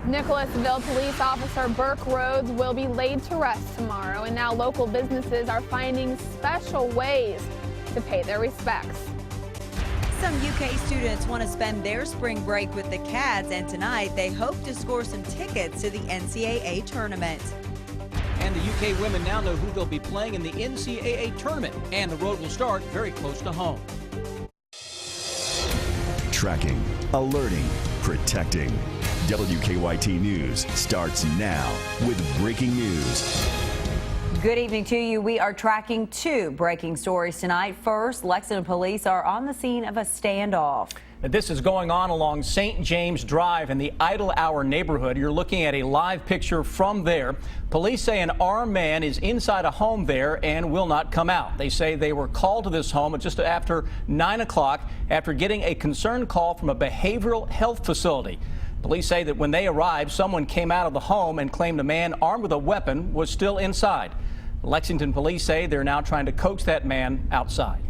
Nicholasville police officer Burke Rhodes will be laid to rest tomorrow, and now local businesses are finding special ways to pay their respects. Some UK students want to spend their spring break with the Cats, and tonight they hope to score some tickets to the NCAA tournament. And the UK women now know who they'll be playing in the NCAA tournament, and the road will start very close to home. Tracking, alerting, protecting. WKYT News starts now with breaking news. Good evening to you. We are tracking two breaking stories tonight. First, Lexington police are on the scene of a standoff. This is going on along St. James Drive in the Idle Hour neighborhood. You're looking at a live picture from there. Police say an armed man is inside a home there and will not come out. They say they were called to this home just after 9 o'clock after getting a concerned call from a behavioral health facility. Police say that when they arrived, someone came out of the home and claimed a man armed with a weapon was still inside. Lexington police say they're now trying to coax that man outside.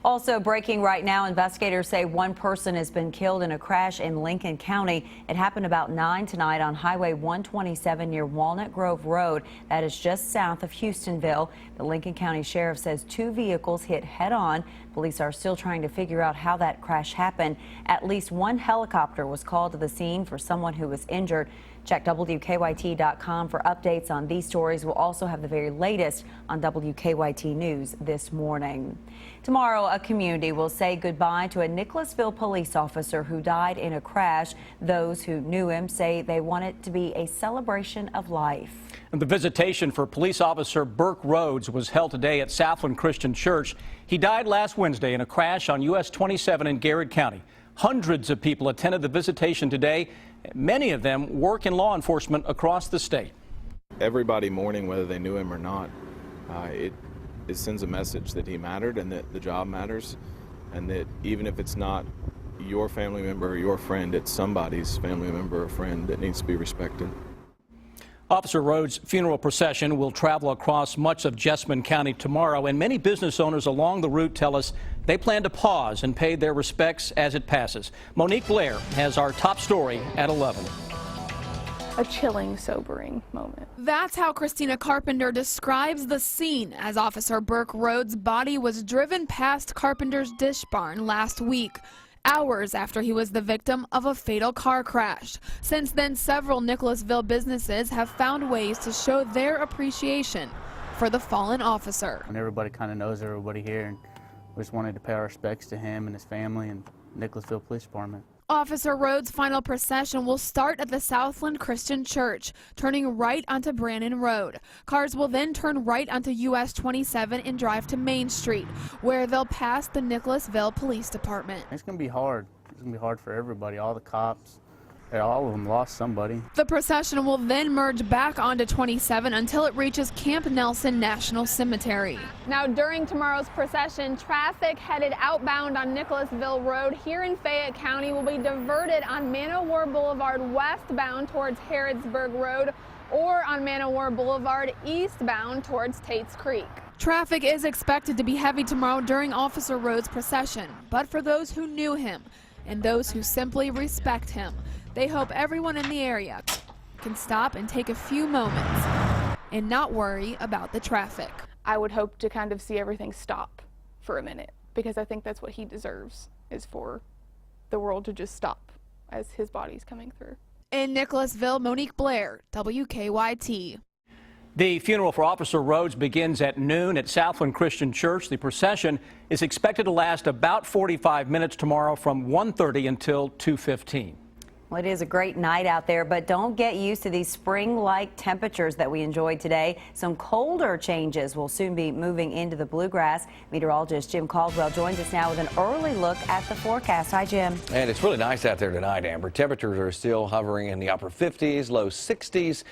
Also breaking right now, investigators say one person has been killed in a crash in Lincoln County. It happened about 9 tonight on Highway 127 near Walnut Grove Road. That is just south of Houstonville. The Lincoln County Sheriff says two vehicles hit head-on. Police are still trying to figure out how that crash happened. At least one helicopter was called to the scene for someone who was injured. Check WKYT.com for updates on these stories. We'll also have the very latest on WKYT News this morning. Tomorrow, a community will say goodbye to a Nicholasville police officer who died in a crash. Those who knew him say they want it to be a celebration of life. And the visitation for police officer Burke Rhodes was held today at Southland Christian Church. He died last Wednesday in a crash on US 27 in Garrett County. Hundreds of people attended the visitation today. Many of them work in law enforcement across the state. Everybody mourning, whether they knew him or not, it sends a message that he mattered and that the job matters, and that even if it's not your family member or your friend, it's somebody's family member or friend that needs to be respected. Officer Rhodes' funeral procession will travel across much of Jessamine County tomorrow, and many business owners along the route tell us they plan to pause and pay their respects as it passes. Monique Blair has our top story at 11. A chilling, sobering moment. That's how Christina Carpenter describes the scene as Officer Burke Rhodes' body was driven past Carpenter's Dish Barn last week, hours after he was the victim of a fatal car crash. Since then, several Nicholasville businesses have found ways to show their appreciation for the fallen officer. And everybody kind of knows everybody here, and we just wanted to pay our respects to him and his family and Nicholasville Police Department. Officer Rhodes' final procession will start at the Southland Christian Church, turning right onto Brannan Road. Cars will then turn right onto US 27 and drive to Main Street, where they'll pass the Nicholasville Police Department. It's going to be hard. It's going to be hard for everybody, all the cops. All of them lost somebody. The procession will then merge back onto 27 until it reaches Camp Nelson National Cemetery. Now, during tomorrow's procession, traffic headed outbound on Nicholasville Road here in Fayette County will be diverted on Man-O-War Boulevard westbound towards Harrodsburg Road or on Man-O-War Boulevard eastbound towards Tate's Creek. Traffic is expected to be heavy tomorrow during Officer Rhodes' procession, but for those who knew him and those who simply respect him, they hope everyone in the area can stop and take a few moments and not worry about the traffic. I would hope to kind of see everything stop for a minute, because I think that's what he deserves, is for the world to just stop as his body's coming through. In Nicholasville, Monique Blair, WKYT. The funeral for Officer Rhodes begins at noon at Southland Christian Church. The procession is expected to last about 45 minutes tomorrow from 1:30 until 2:15. Well, it is a great night out there, but don't get used to these spring-like temperatures that we enjoyed today. Some colder changes will soon be moving into the bluegrass. Meteorologist Jim Caldwell joins us now with an early look at the forecast. Hi, Jim. And it's really nice out there tonight, Amber. Temperatures are still hovering in the upper 50s, low 60s.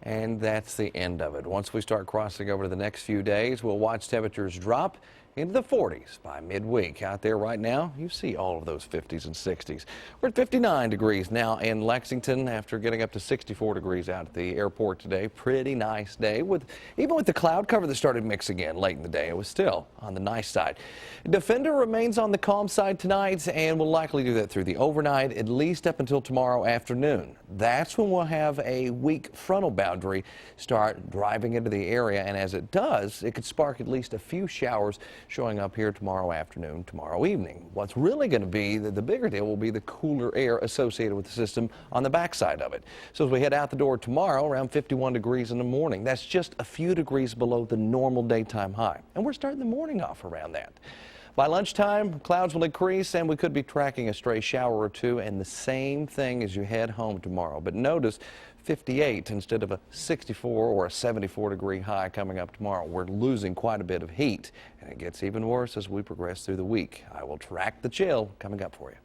And that's the end of it. Once we start crossing over to the next few days, we'll watch temperatures drop into the 40s by midweek. Out there right now, you see all of those 50s and 60s. We're at 59 degrees now in Lexington after getting up to 64 degrees out at the airport today. Pretty nice day, even with the cloud cover that started mix again late in the day. It was still on the nice side. Defender remains on the calm side tonight and will likely do that through the overnight, at least up until tomorrow afternoon. That's when we'll have a weak frontal boundary start driving into the area, and as it does, it could spark at least a few showers showing up here tomorrow afternoon, tomorrow evening. What's really going to be the bigger deal will be the cooler air associated with the system on the backside of it. So as we head out the door tomorrow, around 51 degrees in the morning. That's just a few degrees below the normal daytime high, and we're starting the morning off around that. By lunchtime, clouds will increase and we could be tracking a stray shower or two, and the same thing as you head home tomorrow. But notice 58 instead of a 64 or a 74 degree high coming up tomorrow. We're losing quite a bit of heat, and it gets even worse as we progress through the week. I will track the chill coming up for you.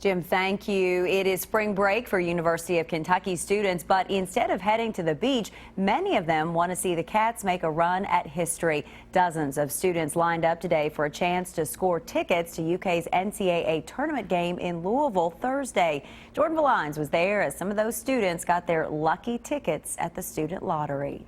Jim, thank you. It is spring break for University of Kentucky students, but instead of heading to the beach, many of them want to see the Cats make a run at history. Dozens of students lined up today for a chance to score tickets to UK's NCAA tournament game in Louisville Thursday. Jordan Valines was there as some of those students got their lucky tickets at the student lottery.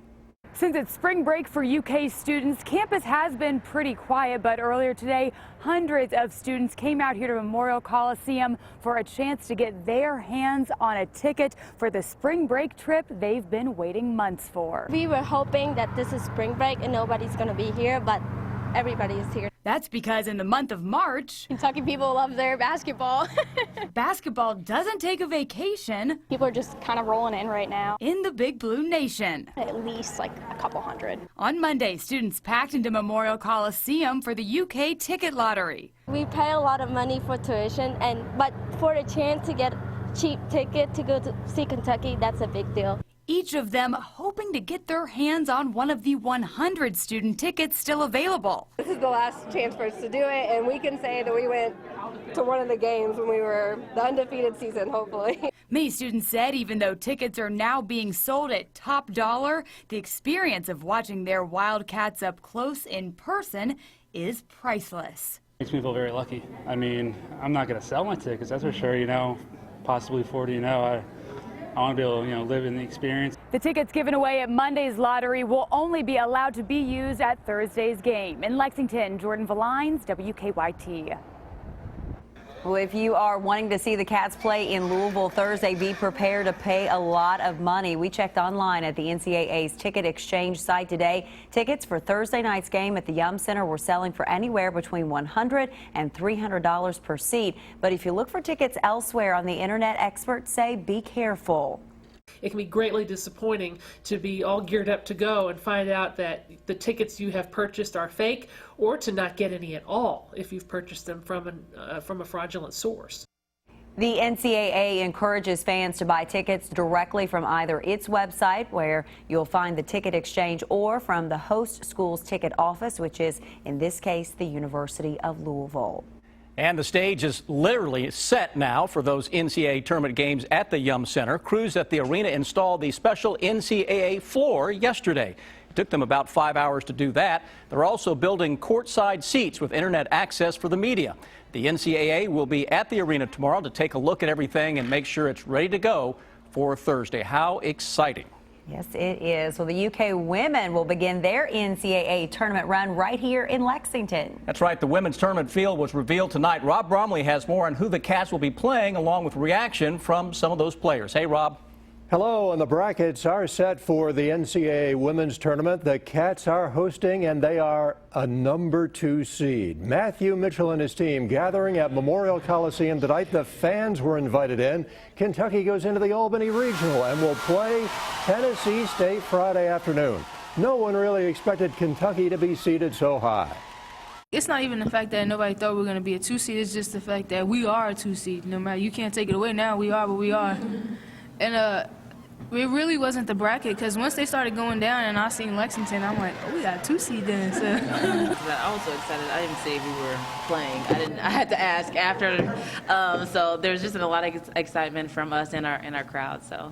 Since it's spring break for UK students, campus has been pretty quiet, but earlier today, hundreds of students came out here to Memorial Coliseum for a chance to get their hands on a ticket for the spring break trip they've been waiting months for. We were hoping that this is spring break and nobody's going to be here, but everybody is here. That's because in the month of March, Kentucky people love their basketball. basketball doesn't take a vacation. People are just kind of rolling in right now. In the Big Blue Nation. At least like a couple hundred. On Monday, students packed into Memorial Coliseum for the UK ticket lottery. We pay a lot of money for tuition, but for the chance to get a cheap ticket to go to see Kentucky, that's a big deal. Each of them hoping to get their hands on one of the 100 student tickets still available. This is the last chance for us to do it, and we can say that we went to one of the games when we were the undefeated season, hopefully. Many students said even though tickets are now being sold at top dollar, the experience of watching their Wildcats up close in person is priceless. Makes me feel very lucky. I mean, I'm not going to sell my tickets, that's for sure, possibly 40, I want to be able to, live in the experience. The tickets given away at Monday's lottery will only be allowed to be used at Thursday's game. In Lexington, Jordan Valines, WKYT. Well, if you are wanting to see the Cats play in Louisville Thursday, be prepared to pay a lot of money. We checked online at the NCAA's ticket exchange site today. Tickets for Thursday night's game at the Yum Center were selling for anywhere between $100 and $300 per seat. But if you look for tickets elsewhere on the internet, experts say be careful. It can be greatly disappointing to be all geared up to go and find out that the tickets you have purchased are fake, or to not get any at all if you've purchased them from a fraudulent source. The NCAA encourages fans to buy tickets directly from either its website, where you'll find the ticket exchange, or from the host school's ticket office, which is, in this case, the University of Louisville. And the stage is literally set now for those NCAA tournament games at the Yum Center. Crews at the arena installed the special NCAA floor yesterday. It took them about 5 hours to do that. They're also building courtside seats with internet access for the media. The NCAA will be at the arena tomorrow to take a look at everything and make sure it's ready to go for Thursday. How exciting! Yes, it is. Well, the UK women will begin their NCAA tournament run right here in Lexington. That's right. The women's tournament field was revealed tonight. Rob Bromley has more on who the Cats will be playing, along with reaction from some of those players. Hey, Rob. Hello, and the brackets are set for the NCAA women's tournament. The Cats are hosting, and they are a number 2 seed. Matthew Mitchell and his team gathering at Memorial Coliseum tonight. The fans were invited in. Kentucky goes into the Albany Regional and will play Tennessee State Friday afternoon. No one really expected Kentucky to be seeded so high. It's not even the fact that nobody thought we were going to be a 2 seed. It's just the fact that we are a 2 seed. No matter, you can't take it away now. We are what we are. And it really wasn't the bracket, because once they started going down and I seen Lexington, I'm like, oh, we got a 2 seed then. So. I was so excited. I didn't say we were playing. I had to ask after. So there's just a lot of excitement from us and our crowd. So.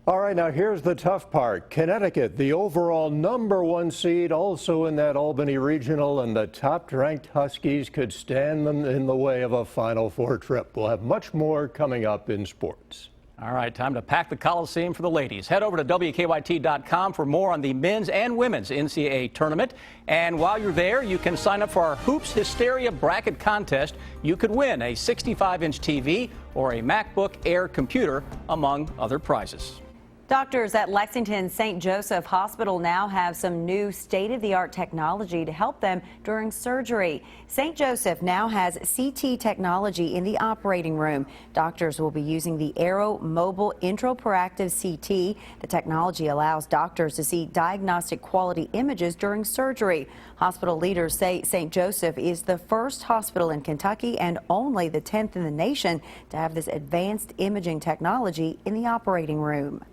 All right, now here's the tough part. Connecticut, the overall #1 seed, also in that Albany regional, and the top-ranked Huskies could stand them in the way of a Final Four trip. We'll have much more coming up in sports. All right, time to pack the Coliseum for the ladies. Head over to WKYT.com for more on the men's and women's NCAA tournament. And while you're there, you can sign up for our Hoops Hysteria Bracket Contest. You could win a 65-inch TV or a MacBook Air computer, among other prizes. Doctors at Lexington St. Joseph Hospital now have some new state-of-the-art technology to help them during surgery. St. Joseph now has CT technology in the operating room. Doctors will be using the Aero Mobile Intraoperative CT. The technology allows doctors to see diagnostic quality images during surgery. Hospital leaders say St. Joseph is the first hospital in Kentucky and only the 10th in the nation to have this advanced imaging technology in the operating room.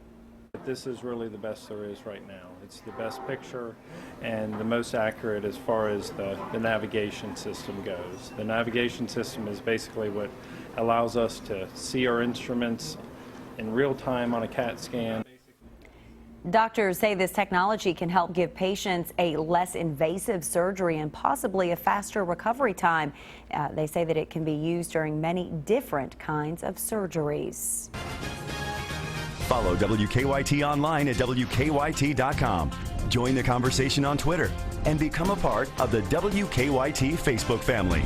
This is really the best there is right now. It's the best picture and the most accurate as far as the navigation system goes. The navigation system is basically what allows us to see our instruments in real time on a CAT scan. Doctors say this technology can help give patients a less invasive surgery and possibly a faster recovery time. They say that it can be used during many different kinds of surgeries. Follow WKYT online at WKYT.com. Join the conversation on Twitter and become a part of the WKYT Facebook family.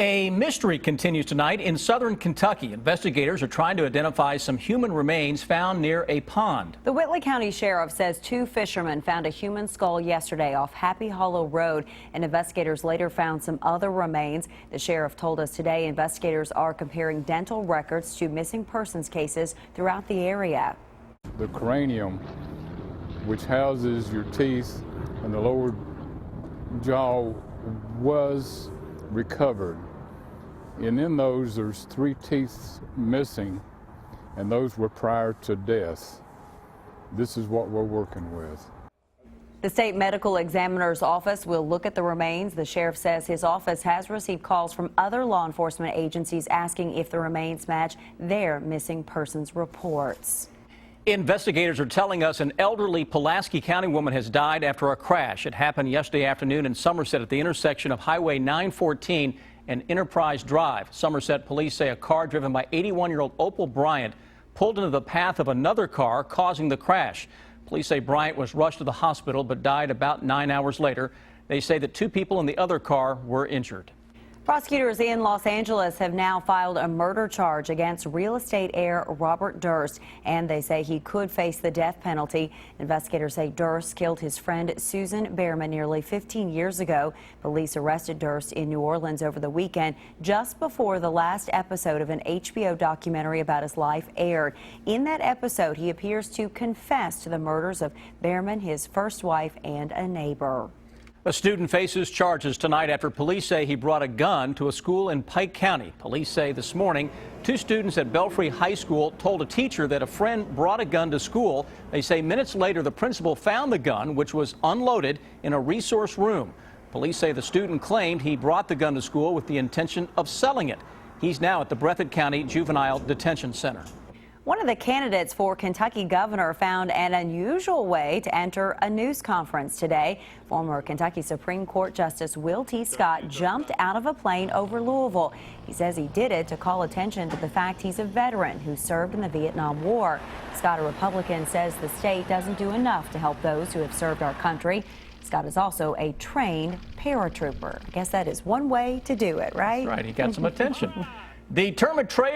A mystery continues tonight in southern Kentucky. Investigators are trying to identify some human remains found near a pond. The Whitley County Sheriff says 2 fishermen found a human skull yesterday off Happy Hollow Road, and investigators later found some other remains. The sheriff told us today investigators are comparing dental records to missing persons cases throughout the area. The cranium, which houses your teeth and the lower jaw, was recovered. And in those, there's 3 teeth missing, and those were prior to death. This is what we're working with. The state medical examiner's office will look at the remains. The sheriff says his office has received calls from other law enforcement agencies asking if the remains match their missing persons reports. Investigators are telling us an elderly Pulaski County woman has died after a crash. It happened yesterday afternoon in Somerset at the intersection of Highway 914 and Enterprise Drive. Somerset police say a car driven by 81-year-old Opal Bryant pulled into the path of another car, causing the crash. Police say Bryant was rushed to the hospital but died about 9 hours later. They say that 2 people in the other car were injured. Prosecutors in Los Angeles have now filed a murder charge against real estate heir Robert Durst, and they say he could face the death penalty. Investigators say Durst killed his friend Susan Behrman nearly 15 years ago. Police arrested Durst in New Orleans over the weekend, just before the last episode of an HBO documentary about his life aired. In that episode, he appears to confess to the murders of Behrman, his first wife, and a neighbor. A student faces charges tonight after police say he brought a gun to a school in Pike County. Police say this morning 2 students at Belfry High School told a teacher that a friend brought a gun to school. They say minutes later the principal found the gun, which was unloaded, in a resource room. Police say the student claimed he brought the gun to school with the intention of selling it. He's now at the Breathitt County Juvenile Detention Center. One of the candidates for Kentucky governor found an unusual way to enter a news conference today. Former Kentucky Supreme Court Justice Will T. Scott jumped out of a plane over Louisville. He says he did it to call attention to the fact he's a veteran who served in the Vietnam War. Scott, a Republican, says the state doesn't do enough to help those who have served our country. Scott is also a trained paratrooper. I guess that is one way to do it, right? That's right. He got some attention. The Terma Trail